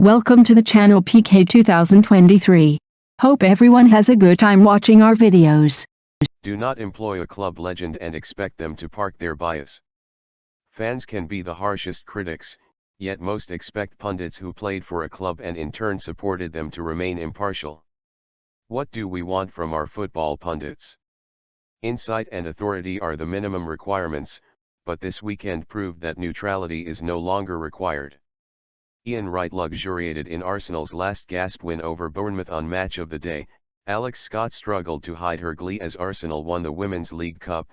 Welcome to the channel PK 2023. Hope everyone has a good time watching our videos. Do not employ a club legend and expect them to park their bias. Fans can be the harshest critics, yet most expect pundits who played for a club and in turn supported them to remain impartial. What do we want from our football pundits? Insight and authority are the minimum requirements, but this weekend proved that neutrality is no longer required. Ian Wright luxuriated in Arsenal's last gasp win over Bournemouth on Match of the Day. Alex Scott struggled to hide her glee as Arsenal won the Women's League Cup.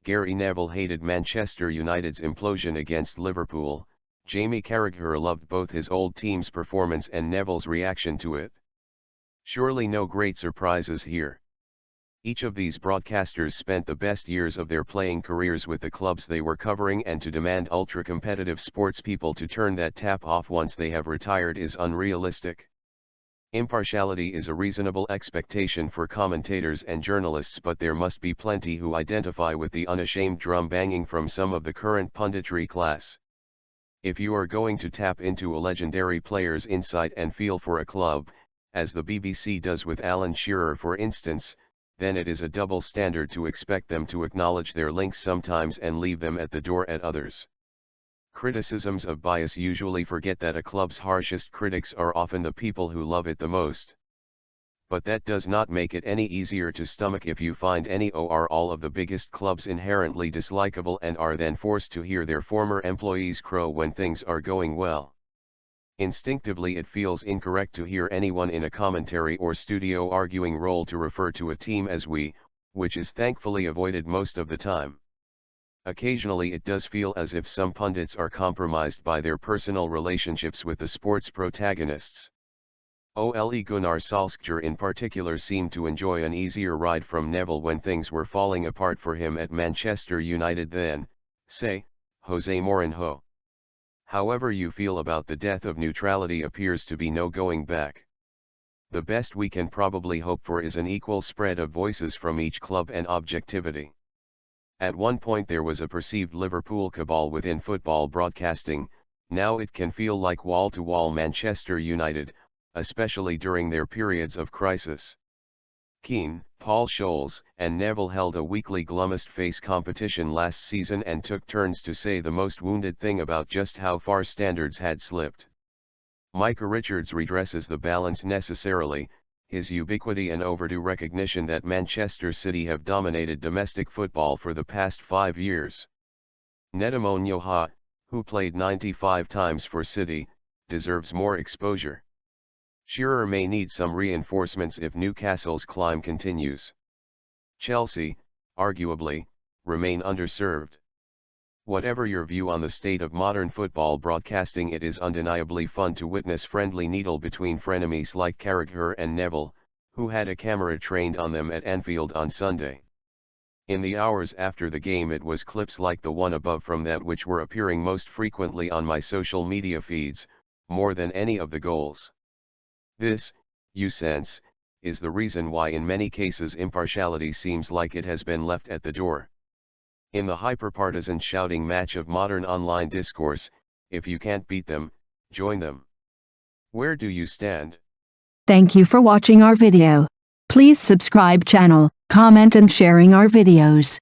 Gary Neville hated Manchester United's implosion against Liverpool. Jamie Carragher loved both his old team's performance and Neville's reaction to it. Surely no great surprises here. Each of these broadcasters spent the best years of their playing careers with the clubs they were covering, and to demand ultra-competitive sportspeople to turn that tap off once they have retired is unrealistic. Impartiality is a reasonable expectation for commentators and journalists, but there must be plenty who identify with the unashamed drum-banging from some of the current punditry class. If you are going to tap into a legendary player's insight and feel for a club, as the BBC does with Alan Shearer for instance, then it is a double standard to expect them to acknowledge their links sometimes and leave them at the door at others. Criticisms of bias usually forget that a club's harshest critics are often the people who love it the most. But that does not make it any easier to stomach if you find any or all of the biggest clubs inherently dislikable and are then forced to hear their former employees crow when things are going well. Instinctively it feels incorrect to hear anyone in a commentary or studio arguing role to refer to a team as we, which is thankfully avoided most of the time. Occasionally it does feel as if some pundits are compromised by their personal relationships with the sport's protagonists. Ole Gunnar Solskjaer in particular seemed to enjoy an easier ride from Neville when things were falling apart for him at Manchester United than, say, Jose Mourinho. However you feel about the death of neutrality appears to be no going back. The best we can probably hope for is an equal spread of voices from each club and objectivity. At one point there was a perceived Liverpool cabal within football broadcasting, now it can feel like wall-to-wall Manchester United, especially during their periods of crisis. Keane, Paul Scholes, and Neville held a weekly Glummest Face competition last season and took turns to say the most wounded thing about just how far standards had slipped. Micah Richards redresses the balance necessarily, his ubiquity and overdue recognition that Manchester City have dominated domestic football for the past 5 years. Nedum Onyoha, who played 95 times for City, deserves more exposure. Shearer may need some reinforcements if Newcastle's climb continues. Chelsea, arguably, remain underserved. Whatever your view on the state of modern football broadcasting, it is undeniably fun to witness friendly needle between frenemies like Carragher and Neville, who had a camera trained on them at Anfield on Sunday. In the hours after the game it was clips like the one above from that which were appearing most frequently on my social media feeds, more than any of the goals. This, you sense, is the reason why in many cases impartiality seems like it has been left at the door. In the hyper-partisan shouting match of modern online discourse, if you can't beat them, join them. Where do you stand? Thank you for watching our video. Please subscribe channel, comment and sharing our videos.